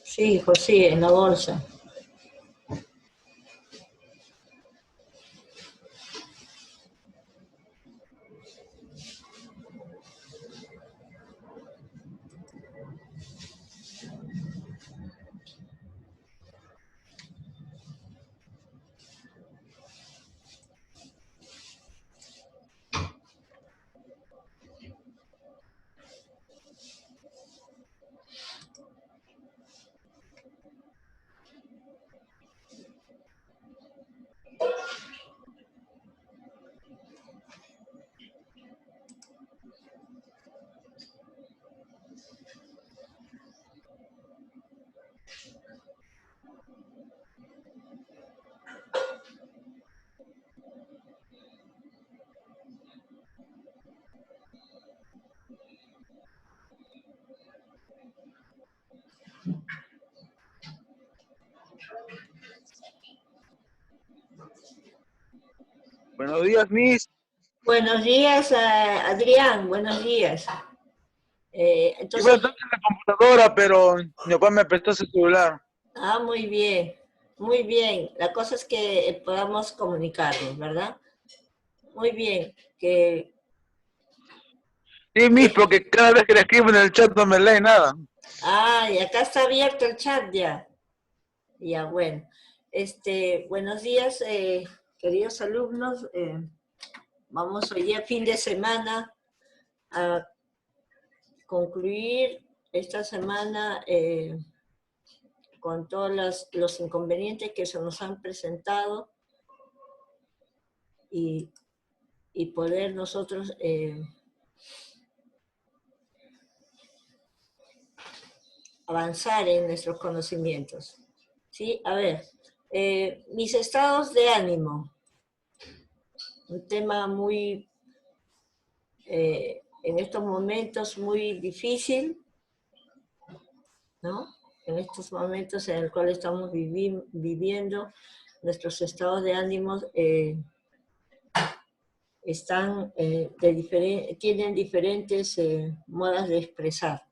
Sí, José, en la bolsa. Buenos días, Miss. Buenos días, Adrián, buenos días. Iba a Entonces, estar en la computadora, pero mi papá me prestó su celular. muy bien, muy bien. La cosa es que podamos comunicarnos, ¿verdad? Muy bien, Sí, Miss, que- porque cada vez que le escribo en el chat no me lee nada. y acá está abierto el chat ya. Ya, bueno. Buenos días, queridos alumnos. Vamos hoy día, fin de semana, a concluir esta semana con todos los inconvenientes que se nos han presentado y, y poder nosotros avanzar en nuestros conocimientos. ¿Sí? A ver, mis estados de ánimo, un tema muy, en estos momentos muy difícil, ¿no? En estos momentos en el cual estamos viviendo, nuestros estados de ánimo están, tienen diferentes modos de expresar.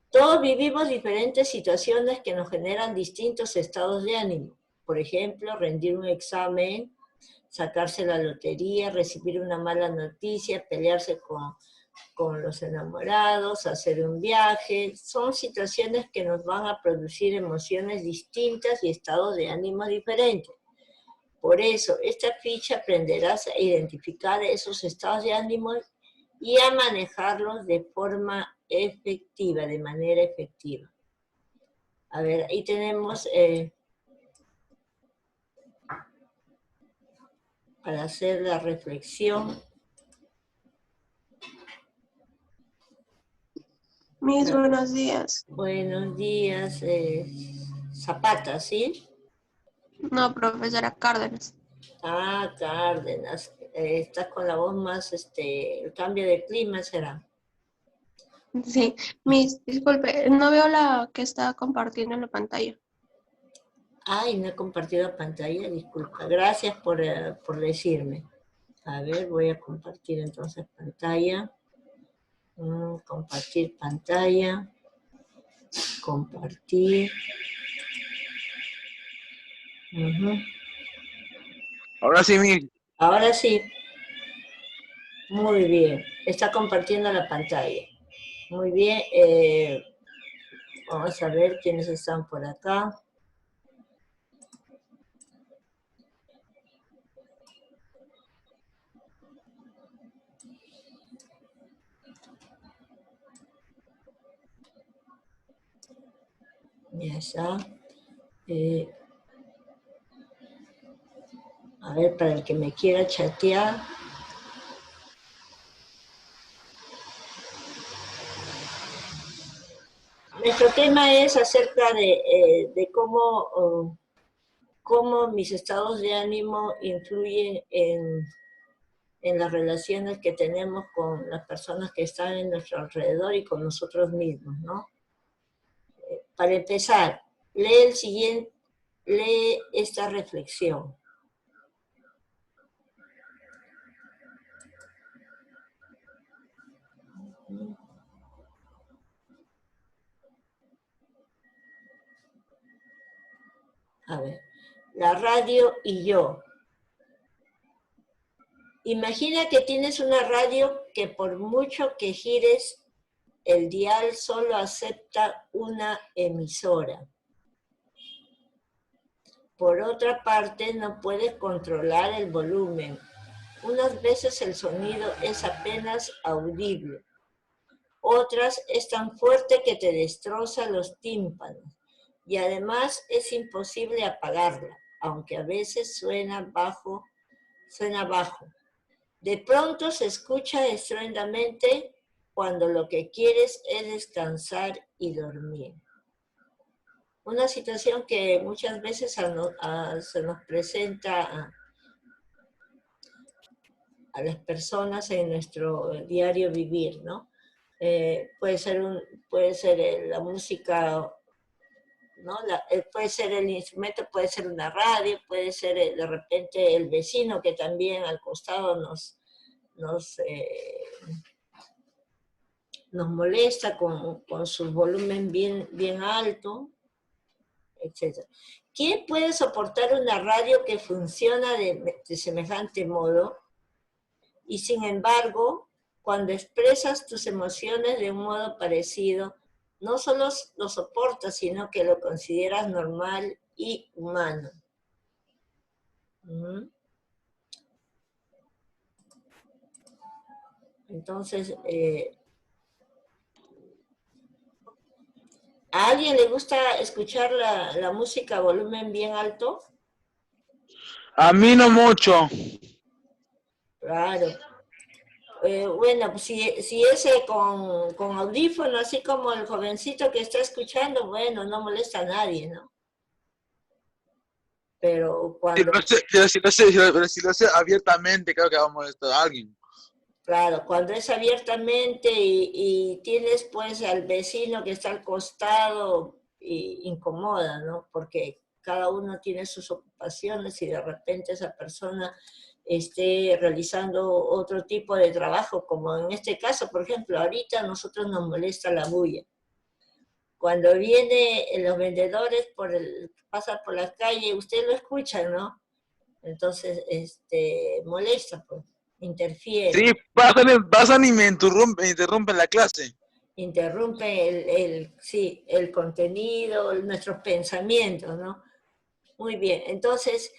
Todos vivimos diferentes situaciones que nos generan distintos estados de ánimo. Por ejemplo, rendir un examen, sacarse la lotería, recibir una mala noticia, pelearse con los enamorados, hacer un viaje. Son situaciones que nos van a producir emociones distintas y estados de ánimo diferentes. Por eso, esta ficha aprenderás a identificar esos estados de ánimo y a manejarlos de forma efectiva, de manera efectiva. A ver, ahí tenemos para hacer la reflexión. Mis buenos días. Buenos días, Zapata, ¿sí? No, profesora Cárdenas. Cárdenas. Estás con la voz más, el cambio de clima será. Sí, disculpe, no veo la que está compartiendo en la pantalla. No he compartido pantalla, disculpa. Gracias por decirme. A ver, voy a compartir entonces pantalla. Compartir pantalla. Compartir. Ahora sí, Miss. Ahora sí. Muy bien. Está compartiendo la pantalla. Muy bien. Vamos a ver quiénes están por acá. Ya está. A ver, para el que me quiera chatear. Nuestro tema es acerca de cómo mis estados de ánimo influyen en las relaciones que tenemos con las personas que están en nuestro alrededor y con nosotros mismos, ¿no? Para empezar, lee esta reflexión. A ver, la radio y yo. Imagina que tienes una radio que por mucho que gires, el dial solo acepta una emisora. Por otra parte, no puedes controlar el volumen. Unas veces el sonido es apenas audible. Otras es tan fuerte que te destroza los tímpanos. Y además es imposible apagarla, aunque a veces suena bajo. De pronto se escucha estruendamente cuando lo que quieres es descansar y dormir. Una situación que muchas veces se nos presenta a las personas en nuestro diario vivir, ¿no? Puede ser la música, ¿no? Puede ser el instrumento, puede ser una radio, puede ser de repente el vecino que también al costado nos molesta con su volumen bien alto, etc. ¿Quién puede soportar una radio que funciona de semejante modo? Y sin embargo, cuando expresas tus emociones de un modo parecido, no solo lo soportas, sino que lo consideras normal y humano. Entonces, ¿a alguien le gusta escuchar la música a volumen bien alto? A mí no mucho. Claro. Bueno, pues si ese con audífono, así como el jovencito que está escuchando, bueno, no molesta a nadie, ¿no? Pero cuando... Si lo hace abiertamente, creo que va a molestar a alguien. Claro, cuando es abiertamente y tienes pues al vecino que está al costado, incomoda, ¿no? Porque cada uno tiene sus ocupaciones y de repente esa persona esté realizando otro tipo de trabajo, como en este caso, por ejemplo, ahorita a nosotros nos molesta la bulla. Cuando vienen los vendedores, pasan por la calle, usted lo escucha, ¿no? Entonces, molesta, pues, interfiere. Sí, pasan y me interrumpen la clase. Interrumpe el contenido, nuestros pensamientos, ¿no? Muy bien, entonces,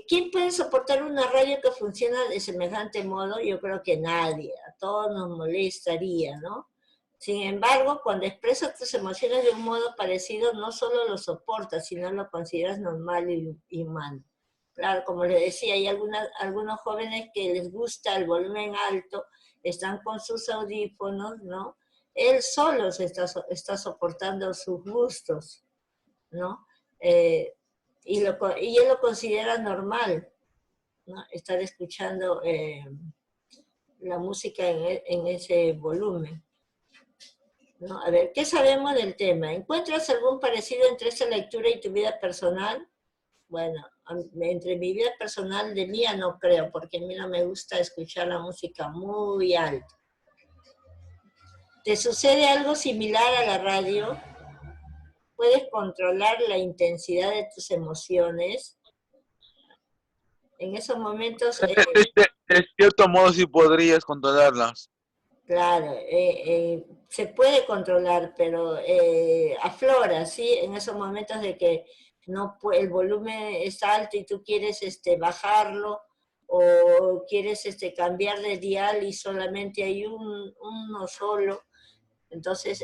¿quién puede soportar una radio que funciona de semejante modo? Yo creo que nadie, a todos nos molestaría, ¿no? Sin embargo, cuando expresas tus emociones de un modo parecido, no solo lo soportas, sino lo consideras normal y humano. Claro, como les decía, hay algunos jóvenes que les gusta el volumen alto, están con sus audífonos, ¿no? Él solo está soportando sus gustos, ¿no? Y él lo considera normal, ¿no? Estar escuchando la música en ese volumen, ¿no? A ver, ¿qué sabemos del tema? ¿Encuentras algún parecido entre esta lectura y tu vida personal? Bueno, entre mi vida personal de mía no creo, porque a mí no me gusta escuchar la música muy alta. ¿Te sucede algo similar a la radio? ¿Puedes controlar la intensidad de tus emociones? En esos momentos... De cierto modo sí podrías controlarlas. Claro, se puede controlar, pero aflora, ¿sí? En esos momentos de que el volumen es alto y tú quieres bajarlo o quieres cambiar de dial y solamente hay uno solo, entonces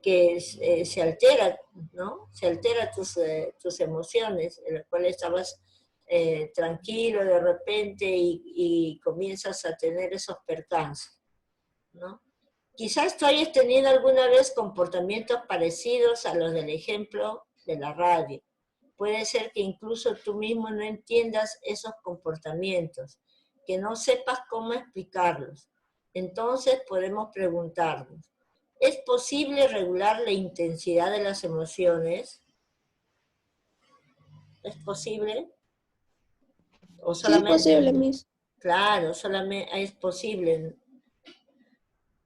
se altera, ¿no? Se altera tus emociones, en las cuales estabas tranquilo de repente y comienzas a tener esos percances, ¿no? Quizás tú hayas tenido alguna vez comportamientos parecidos a los del ejemplo de la radio. Puede ser que incluso tú mismo no entiendas esos comportamientos, que no sepas cómo explicarlos. Entonces podemos preguntarnos, ¿es posible regular la intensidad de las emociones? ¿Es posible? ¿O Sí, es solamente? posible, Miss. Claro, solamente es posible.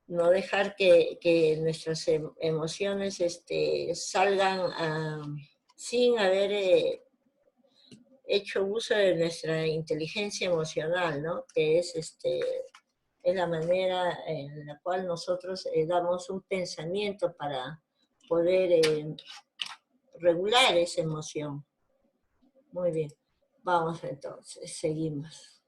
No dejar que nuestras emociones salgan sin haber hecho uso de nuestra inteligencia emocional, ¿no? Que es la manera en la cual nosotros damos un pensamiento para poder regular esa emoción. Muy bien. Vamos entonces, seguimos.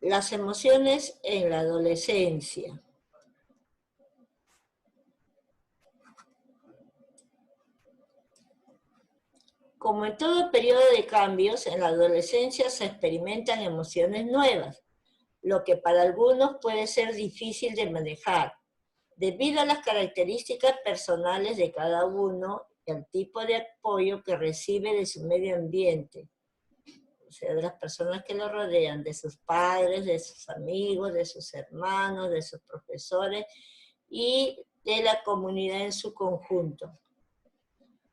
Las emociones en la adolescencia. Como en todo periodo de cambios, en la adolescencia se experimentan emociones nuevas, lo que para algunos puede ser difícil de manejar, debido a las características personales de cada uno y al tipo de apoyo que recibe de su medio ambiente, o sea, de las personas que lo rodean, de sus padres, de sus amigos, de sus hermanos, de sus profesores y de la comunidad en su conjunto.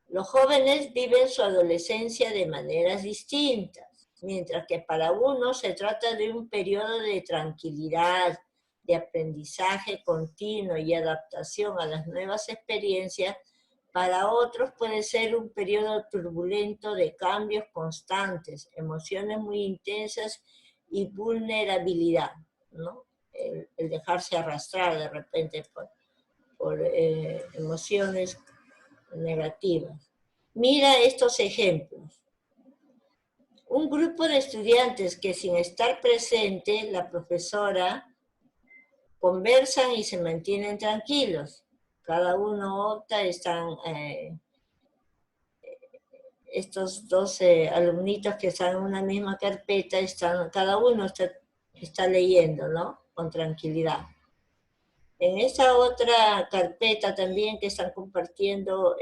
Los jóvenes viven su adolescencia de maneras distintas, mientras que para unos se trata de un periodo de tranquilidad, de aprendizaje continuo y adaptación a las nuevas experiencias, para otros puede ser un periodo turbulento de cambios constantes, emociones muy intensas y vulnerabilidad, ¿no? El dejarse arrastrar de repente por emociones negativas. Mira estos ejemplos. Un grupo de estudiantes que sin estar presente, la profesora, conversan y se mantienen tranquilos. Cada uno opta, estos dos alumnitos que están en una misma carpeta, cada uno está leyendo, ¿no? Con tranquilidad. En esa otra carpeta también que están compartiendo,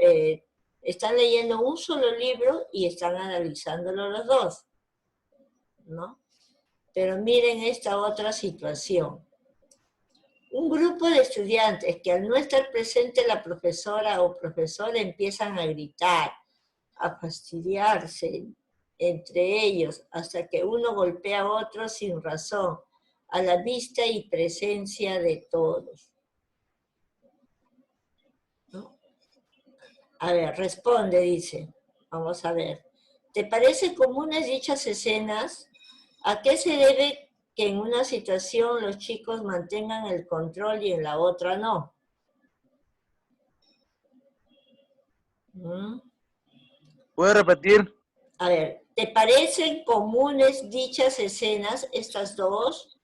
están leyendo un solo libro y están analizándolo los dos, ¿no? Pero miren esta otra situación. Un grupo de estudiantes que al no estar presente la profesora o profesor empiezan a gritar, a fastidiarse entre ellos, hasta que uno golpea a otro sin razón, a la vista y presencia de todos. A ver, responde, dice. Vamos a ver. ¿Te parecen comunes dichas escenas? ¿A qué se debe que en una situación los chicos mantengan el control y en la otra no? ¿Puede repetir? A ver, ¿te parecen comunes dichas escenas, estas dos?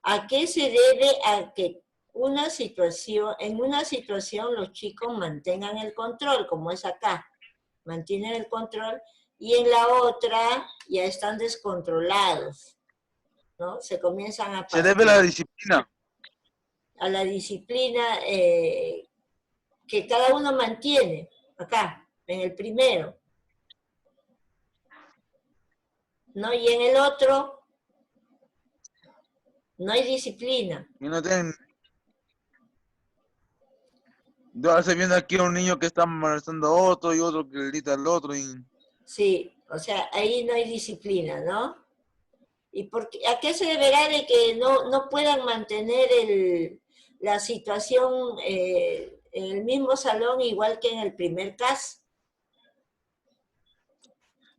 ¿A qué se debe a que en una situación los chicos mantengan el control, como es acá? Mantienen el control, y en la otra ya están descontrolados, ¿no? Se comienzan a Se debe a la fastidiar. disciplina. A la disciplina que cada uno mantiene, acá, en el primero, ¿no? Y en el otro, no hay disciplina. Y no tienen... Yo estoy viendo aquí a un niño que está molestando a otro y otro que le grita al otro y... Sí, o sea, ahí no hay disciplina, ¿no? ¿Y a qué se deberá de que no puedan mantener la situación en el mismo salón igual que en el primer caso?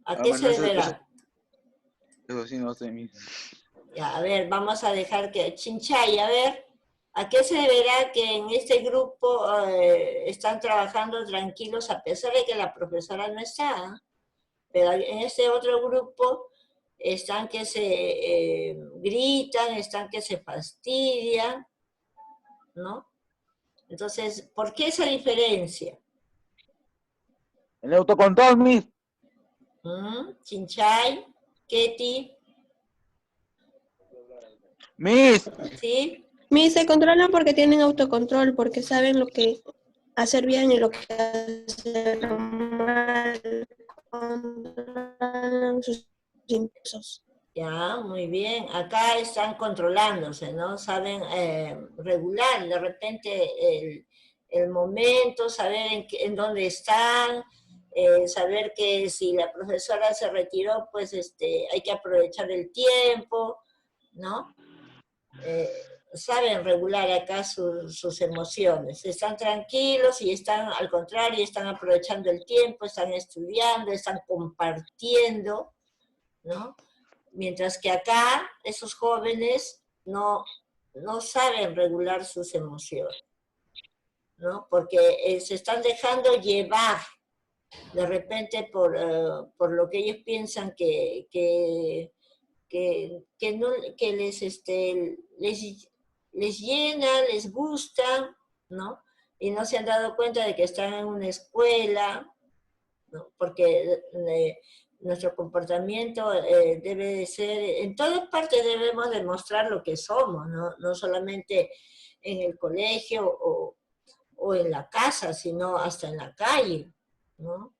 ¿A qué se Bueno, deberá? eso sí no sé. Ya, a ver, vamos a dejar que Chinchay, a ver, ¿a qué se deberá que en este grupo están trabajando tranquilos a pesar de que la profesora no está? Pero en este otro grupo están que se gritan, están que se fastidian, ¿no? Entonces, ¿por qué esa diferencia? El autocontrol, Miss. Chinchay, Ketty, Miss. ¿sí? Se controlan porque tienen autocontrol, porque saben lo que hacer bien y lo que hacer mal. Controlan sus impulsos. Ya, muy bien. Acá están controlándose, ¿no? Saben regular de repente el momento, saber en dónde están, saber que si la profesora se retiró, pues hay que aprovechar el tiempo, ¿no? saben regular acá sus emociones. Están tranquilos y están, al contrario, están aprovechando el tiempo, están estudiando, están compartiendo, ¿no? Mientras que acá esos jóvenes no saben regular sus emociones, ¿no? Porque se están dejando llevar de repente por lo que ellos piensan que no, que les llena, les gusta, ¿no? Y no se han dado cuenta de que están en una escuela, ¿no? Porque nuestro comportamiento debe de ser, en todas partes debemos demostrar lo que somos, ¿no? No solamente en el colegio o en la casa, sino hasta en la calle, ¿no?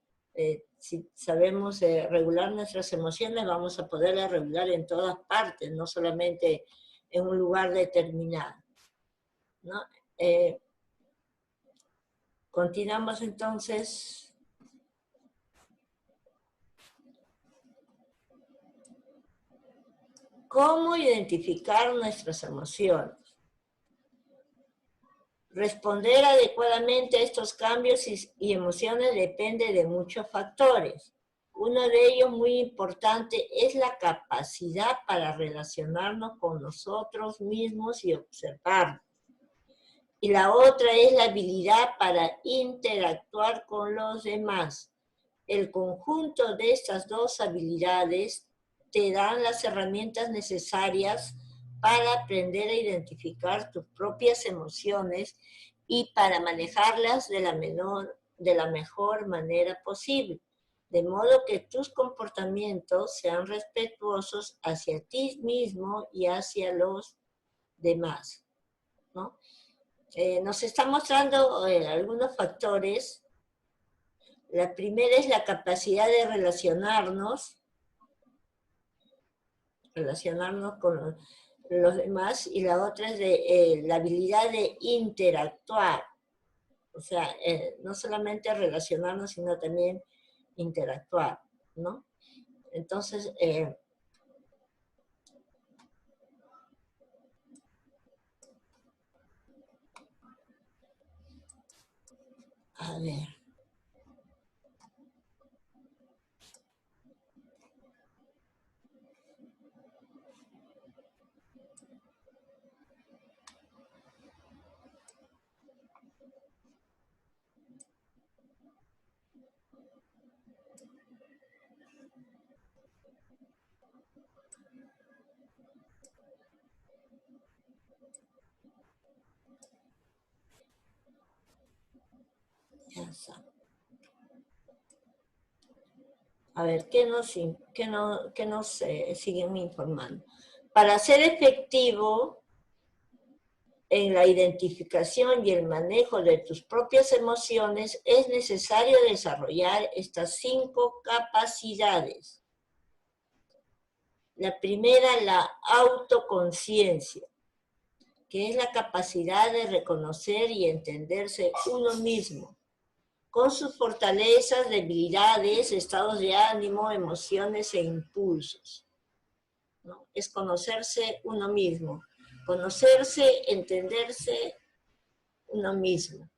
Si sabemos regular nuestras emociones, vamos a poderlas regular en todas partes, no solamente en un lugar determinado, ¿no? Continuamos entonces. ¿Cómo identificar nuestras emociones? Responder adecuadamente a estos cambios y emociones depende de muchos factores. Uno de ellos muy importante es la capacidad para relacionarnos con nosotros mismos y observarnos. Y la otra es la habilidad para interactuar con los demás. El conjunto de estas dos habilidades te dan las herramientas necesarias para aprender a identificar tus propias emociones y para manejarlas de la mejor manera posible, de modo que tus comportamientos sean respetuosos hacia ti mismo y hacia los demás, ¿no? Nos está mostrando algunos factores. La primera es la capacidad de relacionarnos con los demás, y la otra es de la habilidad de interactuar. O sea, no solamente relacionarnos, sino también interactuar, ¿no? Entonces, a ver. Ya está. A ver, ¿qué nos siguen informando? Para ser efectivo en la identificación y el manejo de tus propias emociones, es necesario desarrollar estas 5 capacidades. La primera, la autoconciencia, que es la capacidad de reconocer y entenderse uno mismo, con sus fortalezas, debilidades, estados de ánimo, emociones e impulsos, ¿no? Es conocerse uno mismo, conocerse, entenderse uno mismo.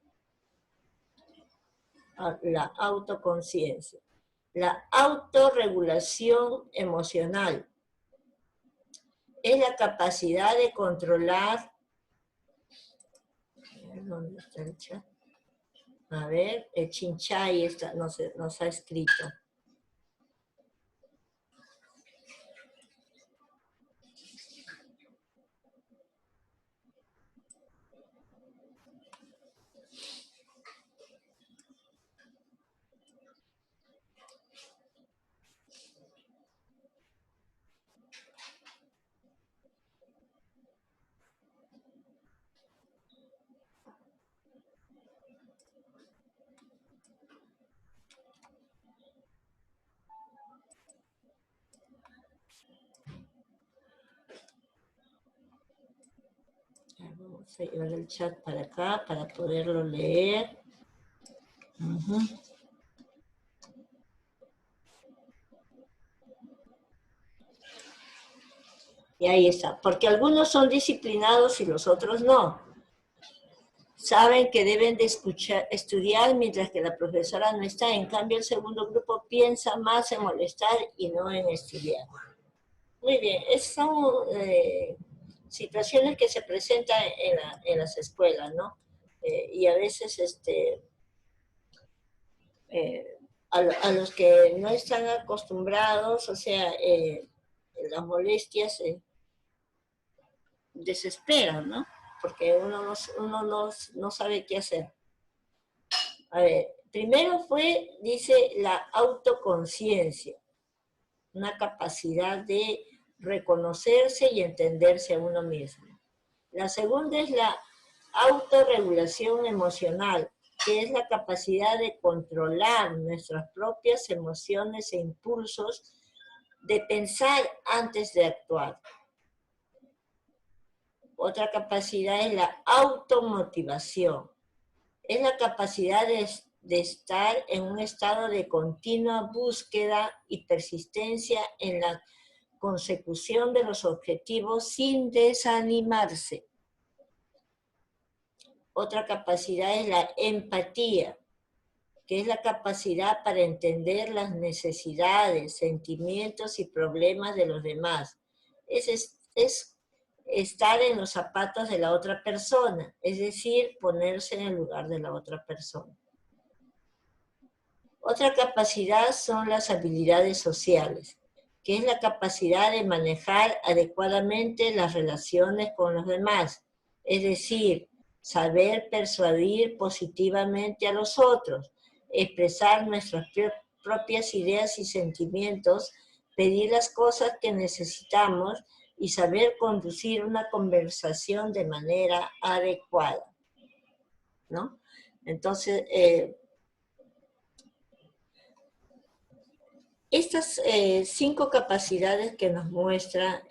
La autoconciencia. La autorregulación emocional es la capacidad de controlar. ¿Dónde está el chat? A ver, el Chinchay nos ha escrito. Vamos a llevar el chat para acá para poderlo leer. Y ahí está. Porque algunos son disciplinados y los otros no. Saben que deben de estudiar mientras que la profesora no está. En cambio, el segundo grupo piensa más en molestar y no en estudiar. Muy bien. Esas son situaciones que se presentan en las escuelas, ¿no? Y a veces a los que no están acostumbrados, o sea, las molestias desesperan, ¿no? Porque uno no sabe qué hacer. A ver, primero dice, la autoconciencia, una capacidad de reconocerse y entenderse a uno mismo. La segunda es la autorregulación emocional, que es la capacidad de controlar nuestras propias emociones e impulsos, de pensar antes de actuar. Otra capacidad es la automotivación. Es la capacidad de estar en un estado de continua búsqueda y persistencia en la consecución de los objetivos sin desanimarse. Otra capacidad es la empatía, que es la capacidad para entender las necesidades, sentimientos y problemas de los demás. Es estar en los zapatos de la otra persona, es decir, ponerse en el lugar de la otra persona. Otra capacidad son las habilidades sociales, que es la capacidad de manejar adecuadamente las relaciones con los demás, es decir, saber persuadir positivamente a los otros, expresar nuestras propias ideas y sentimientos, pedir las cosas que necesitamos y saber conducir una conversación de manera adecuada, ¿no? Entonces, estas 5 capacidades que nos muestra,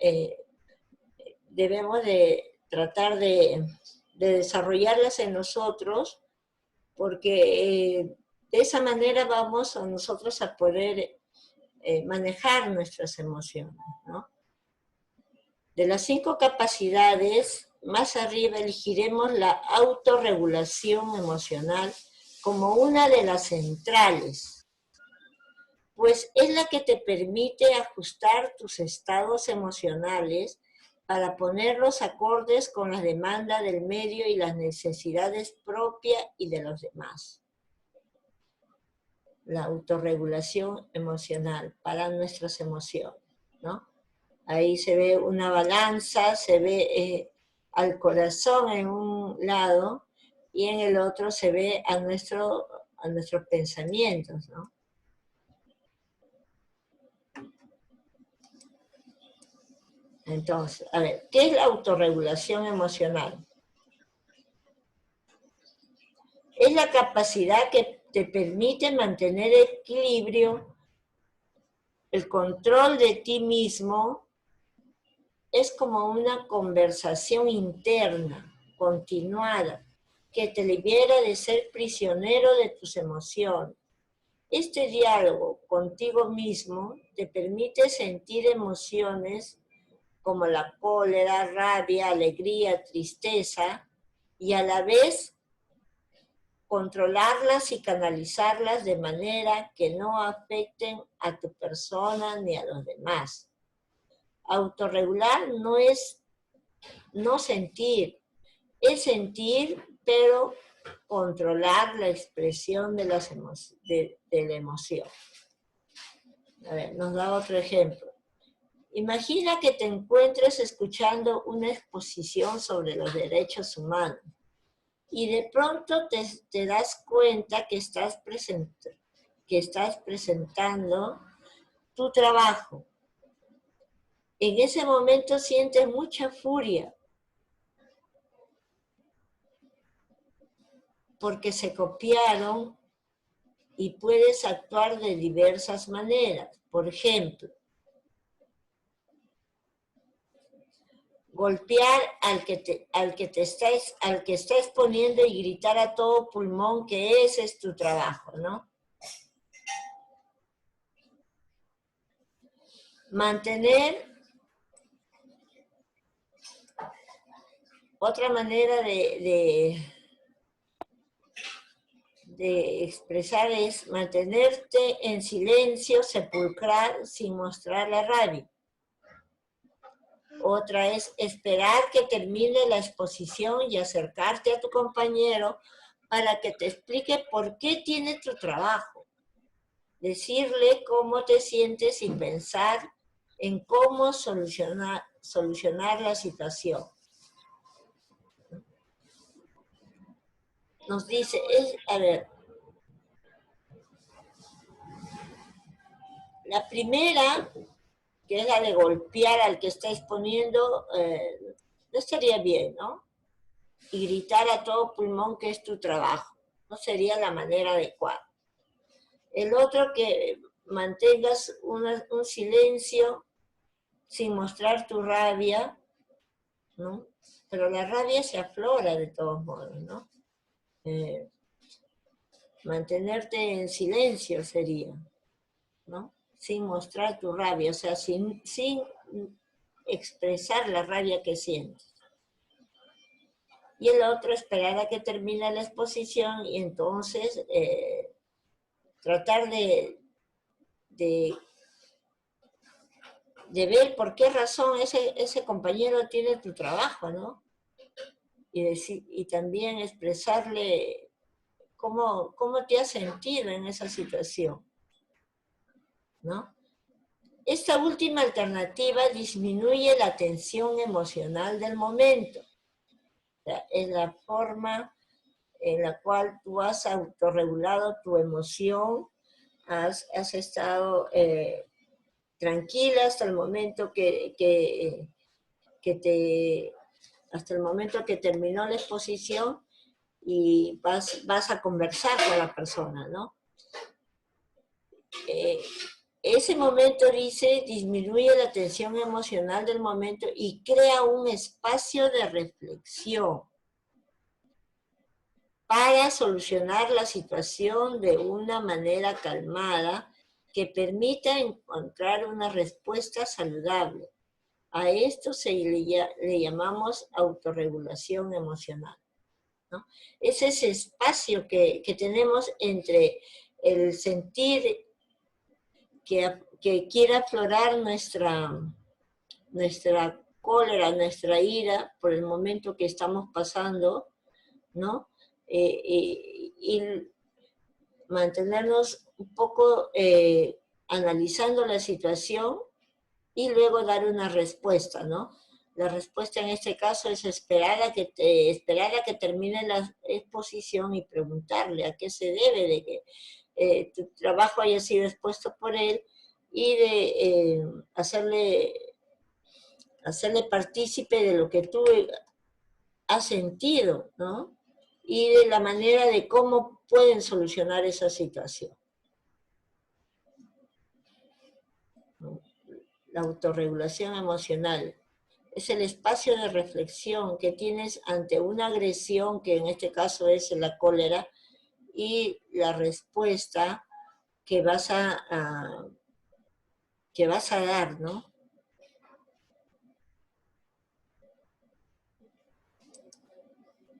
debemos de tratar de desarrollarlas en nosotros, porque de esa manera vamos a nosotros a poder manejar nuestras emociones, ¿no? De las 5 capacidades, más arriba elegiremos la autorregulación emocional como una de las centrales, pues es la que te permite ajustar tus estados emocionales para ponerlos acordes con las demandas del medio y las necesidades propias y de los demás. La autorregulación emocional para nuestras emociones, ¿no? Ahí se ve una balanza, se ve al corazón en un lado y en el otro se ve a nuestros pensamientos, ¿no? Entonces, a ver, ¿qué es la autorregulación emocional? Es la capacidad que te permite mantener equilibrio, el control de ti mismo. Es como una conversación interna, continuada, que te libera de ser prisionero de tus emociones. Este diálogo contigo mismo te permite sentir emociones como la cólera, rabia, alegría, tristeza, y a la vez controlarlas y canalizarlas de manera que no afecten a tu persona ni a los demás. Autorregular no es no sentir, es sentir, pero controlar la expresión de la emoción. A ver, nos da otro ejemplo. Imagina que te encuentres escuchando una exposición sobre los derechos humanos y de pronto te das cuenta que estás presentando tu trabajo. En ese momento sientes mucha furia porque se copiaron y puedes actuar de diversas maneras. Por ejemplo, golpear al que está exponiendo y gritar a todo pulmón que ese es tu trabajo, ¿no? Mantener Otra manera de expresar es mantenerte en silencio sepulcral sin mostrar la rabia. Otra es esperar que termine la exposición y acercarte a tu compañero para que te explique por qué tiene tu trabajo. Decirle cómo te sientes y pensar en cómo solucionar la situación. Nos dice, a ver, la primera, que es la de golpear al que está exponiendo, no estaría bien, ¿no? Y gritar a todo pulmón que es tu trabajo. No sería la manera adecuada. El otro, que mantengas un silencio sin mostrar tu rabia, ¿no? Pero la rabia se aflora de todos modos, ¿no? Mantenerte en silencio sería, ¿no? Sin mostrar tu rabia, o sea, sin expresar la rabia que sientes. Y el otro, esperar a que termine la exposición y entonces tratar de ver por qué razón ese compañero tiene tu trabajo, ¿no? Y también expresarle cómo te has sentido en esa situación, ¿no? Esta última alternativa disminuye la tensión emocional del momento. O sea, es la forma en la cual tú has autorregulado tu emoción, has estado tranquila hasta el momento hasta el momento que terminó la exposición y vas a conversar con la persona, ¿no? Ese momento, dice, disminuye la tensión emocional del momento y crea un espacio de reflexión para solucionar la situación de una manera calmada que permita encontrar una respuesta saludable. A esto le llamamos autorregulación emocional, ¿no? Es ese espacio que tenemos entre el sentir que quiere aflorar nuestra cólera, nuestra ira por el momento que estamos pasando, ¿no? Y mantenernos un poco analizando la situación y luego dar una respuesta, ¿no? La respuesta en este caso es esperar a que termine la exposición y preguntarle a qué se debe de que tu trabajo haya sido expuesto por él y de hacerle partícipe de lo que tú has sentido, ¿no? Y de la manera de cómo pueden solucionar esa situación. La autorregulación emocional es el espacio de reflexión que tienes ante una agresión, que en este caso es la cólera, y la respuesta que vas a dar, ¿no?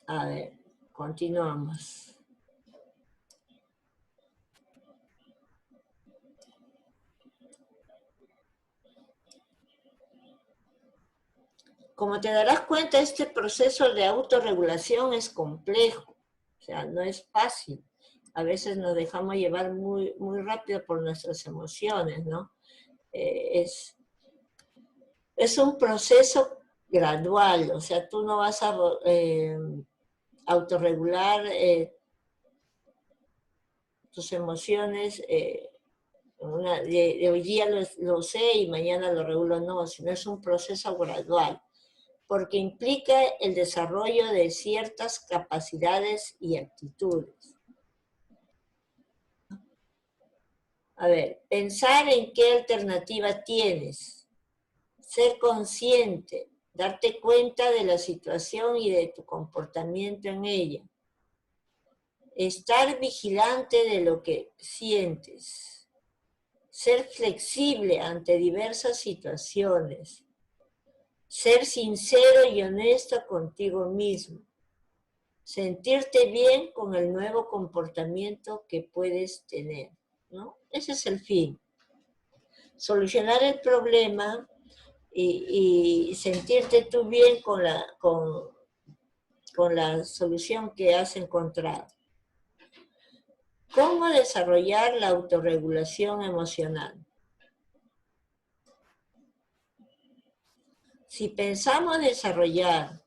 A ver, continuamos. Como te darás cuenta, este proceso de autorregulación es complejo, o sea, no es fácil. A veces nos dejamos llevar muy, muy rápido por nuestras emociones, ¿no? Es un proceso gradual, o sea, tú no vas a autorregular tus emociones de hoy día lo sé y mañana lo regulo, no, sino es un proceso gradual, porque implica el desarrollo de ciertas capacidades y actitudes. A ver, pensar en qué alternativa tienes, ser consciente, darte cuenta de la situación y de tu comportamiento en ella, estar vigilante de lo que sientes, ser flexible ante diversas situaciones, Ser sincero y honesto contigo mismo. Sentirte bien con el nuevo comportamiento que puedes tener, ¿no? Ese es el fin. Solucionar el problema y sentirte tú bien con la solución que has encontrado. ¿Cómo desarrollar la autorregulación emocional? Si pensamos desarrollar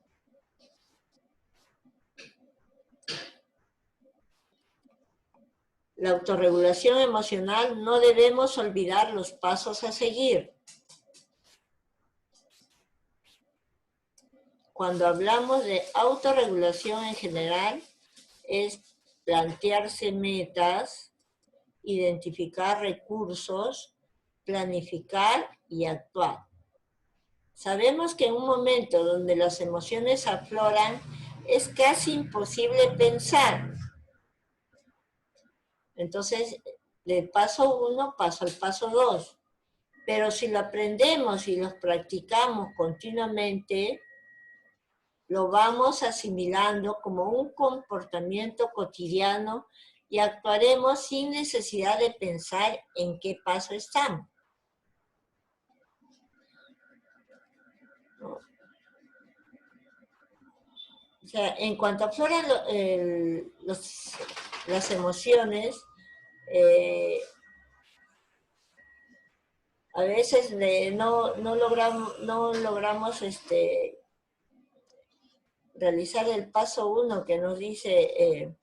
la autorregulación emocional, no debemos olvidar los pasos a seguir. Cuando hablamos de autorregulación en general, es plantearse metas, identificar recursos, planificar y actuar. Sabemos que en un momento donde las emociones afloran, es casi imposible pensar. Entonces, del paso 1 paso al paso 2. Pero si lo aprendemos y lo practicamos continuamente, lo vamos asimilando como un comportamiento cotidiano y actuaremos sin necesidad de pensar en qué paso estamos. O sea, en cuanto afloran las emociones, a veces no logramos realizar el paso 1 que nos dice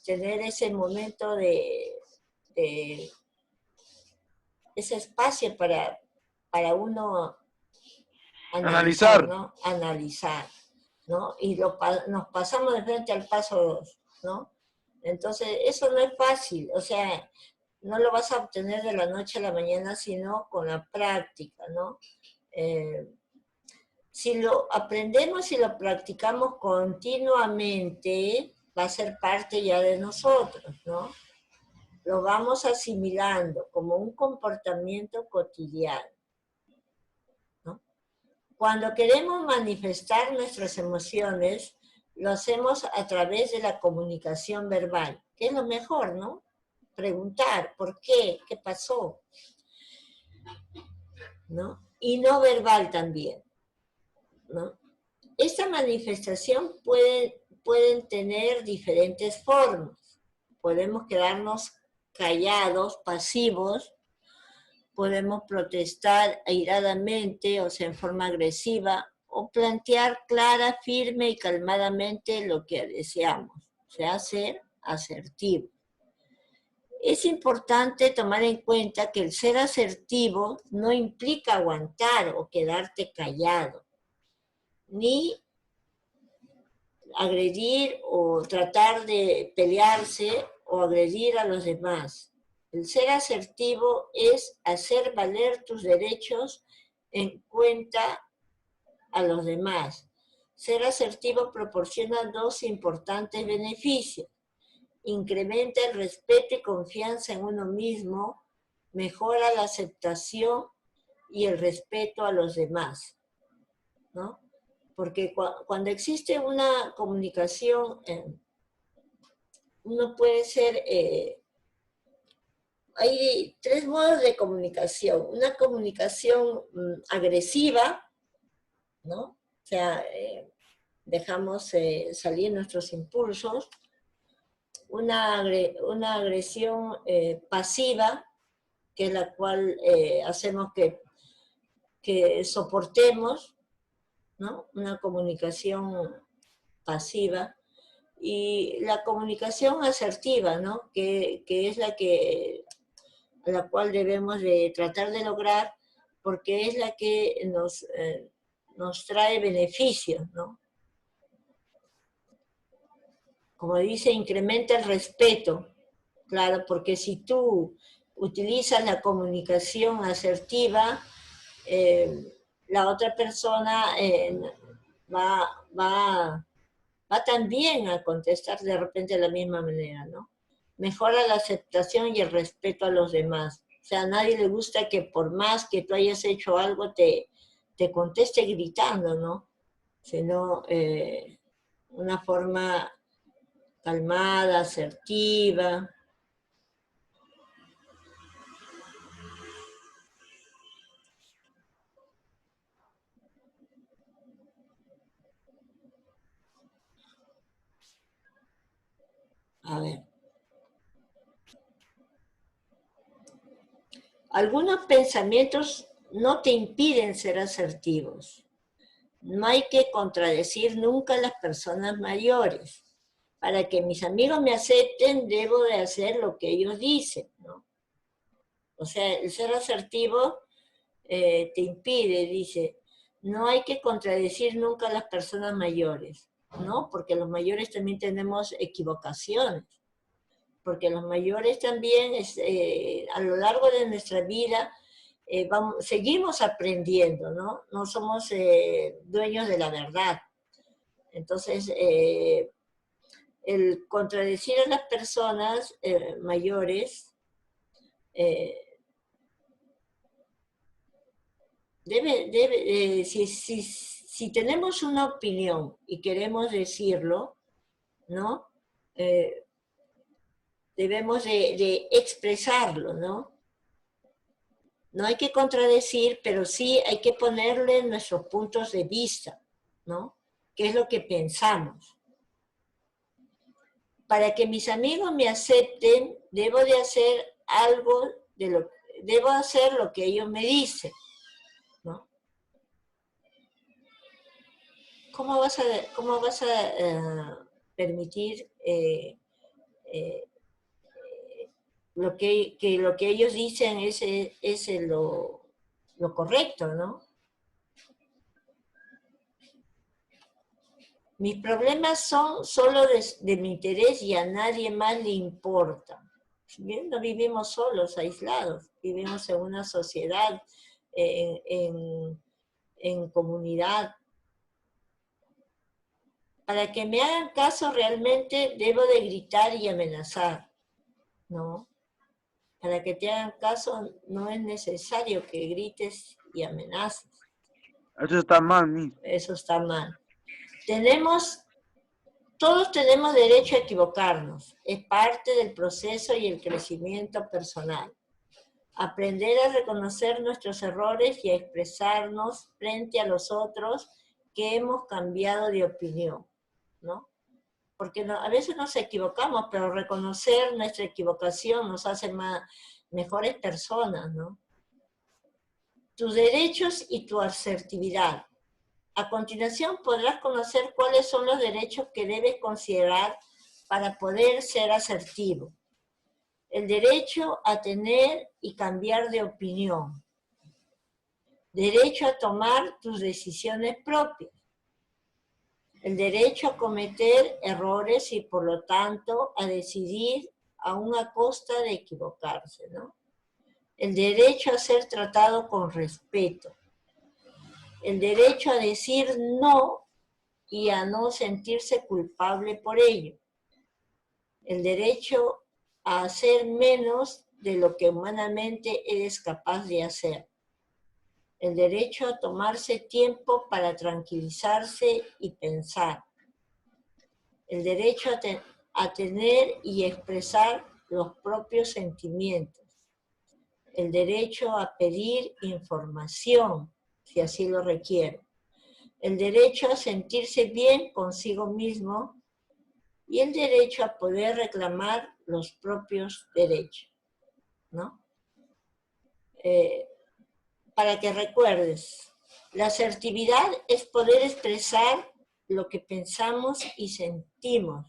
tener ese momento de ese espacio para uno analizar, ¿no? Analizar, ¿no? Y nos pasamos de frente al paso 2, ¿no? Entonces, eso no es fácil, o sea, no lo vas a obtener de la noche a la mañana, sino con la práctica, ¿no? Si lo aprendemos y lo practicamos continuamente, va a ser parte ya de nosotros, ¿no? Lo vamos asimilando como un comportamiento cotidiano, ¿no? Cuando queremos manifestar nuestras emociones, lo hacemos a través de la comunicación verbal, que es lo mejor, ¿no? Preguntar, ¿por qué? ¿Qué pasó? ¿No? Y no verbal también, ¿no? Esta manifestación pueden tener diferentes formas. Podemos quedarnos callados, pasivos, podemos protestar airadamente, o sea, en forma agresiva, o plantear clara, firme y calmadamente lo que deseamos, o sea, ser asertivo. Es importante tomar en cuenta que el ser asertivo no implica aguantar o quedarte callado, ni agredir o tratar de pelearse o agredir a los demás. El ser asertivo es hacer valer tus derechos en cuenta a los demás. Ser asertivo proporciona dos importantes beneficios. Incrementa el respeto y confianza en uno mismo, mejora la aceptación y el respeto a los demás, ¿no? Porque cuando existe una comunicación, uno puede ser, hay tres modos de comunicación. Una comunicación agresiva, ¿no? O sea, dejamos salir nuestros impulsos. Una agresión pasiva, que es la cual hacemos que soportemos, ¿no? Una comunicación pasiva. Y la comunicación asertiva, ¿no? Que es la cual debemos de tratar de lograr, porque es la que nos trae beneficios, ¿no? Como dice, incrementa el respeto, claro, porque si tú utilizas la comunicación asertiva, la otra persona va también a contestar de repente de la misma manera, ¿no? Mejora la aceptación y el respeto a los demás. O sea, a nadie le gusta que por más que tú hayas hecho algo, te te conteste gritando, ¿no? Sino una forma calmada, asertiva. A ver. Algunos pensamientos no te impiden ser asertivos. No hay que contradecir nunca a las personas mayores. Para que mis amigos me acepten, debo de hacer lo que ellos dicen, ¿no? O sea, el ser asertivo te impide, dice, no hay que contradecir nunca a las personas mayores, ¿no? Porque los mayores también tenemos equivocaciones, porque los mayores también, a lo largo de nuestra vida, seguimos aprendiendo, ¿no? No somos dueños de la verdad. Entonces, el contradecir a las personas mayores si tenemos una opinión y queremos decirlo, ¿no? Debemos de expresarlo, ¿no? No hay que contradecir, pero sí hay que ponerle nuestros puntos de vista, ¿no? ¿Qué es lo que pensamos? Para que mis amigos me acepten, debo de hacer algo debo hacer lo que ellos me dicen, ¿no? ¿Cómo vas a permitir lo que ellos dicen es lo correcto, ¿no? Mis problemas son solo de mi interés y a nadie más le importa. No vivimos solos, aislados, vivimos en una sociedad, en comunidad. Para que me hagan caso realmente debo de gritar y amenazar, ¿no? Para que te hagan caso no es necesario que grites y amenaces. Eso está mal, mi. Eso está mal. Todos tenemos derecho a equivocarnos. Es parte del proceso y el crecimiento personal. Aprender a reconocer nuestros errores y a expresarnos frente a los otros que hemos cambiado de opinión, ¿no? Porque a veces nos equivocamos, pero reconocer nuestra equivocación nos hace mejores personas, ¿no? Tus derechos y tu asertividad. A continuación podrás conocer cuáles son los derechos que debes considerar para poder ser asertivo. El derecho a tener y cambiar de opinión. Derecho a tomar tus decisiones propias. El derecho a cometer errores y por lo tanto a decidir aún a costa de equivocarse, ¿no? El derecho a ser tratado con respeto. El derecho a decir no y a no sentirse culpable por ello. El derecho a hacer menos de lo que humanamente eres capaz de hacer. El derecho a tomarse tiempo para tranquilizarse y pensar. El derecho a tener y expresar los propios sentimientos. El derecho a pedir información, si así lo requiere. El derecho a sentirse bien consigo mismo y el derecho a poder reclamar los propios derechos, ¿no? Para que recuerdes, la asertividad es poder expresar lo que pensamos y sentimos,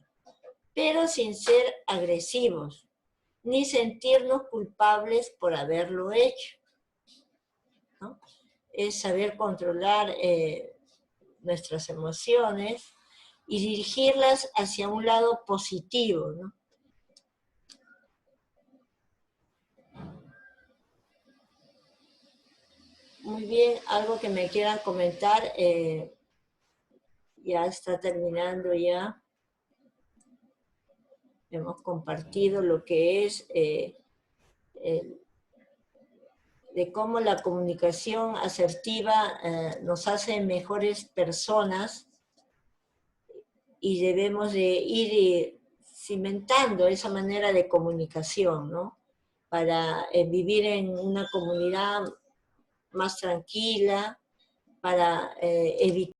pero sin ser agresivos, ni sentirnos culpables por haberlo hecho, ¿no? Es saber controlar nuestras emociones y dirigirlas hacia un lado positivo, ¿no? Muy bien, algo que me quieran comentar, ya está terminando ya. Hemos compartido lo que es de cómo la comunicación asertiva nos hace mejores personas y debemos de ir cimentando esa manera de comunicación, ¿no? Para vivir en una comunidad más tranquila, para evitar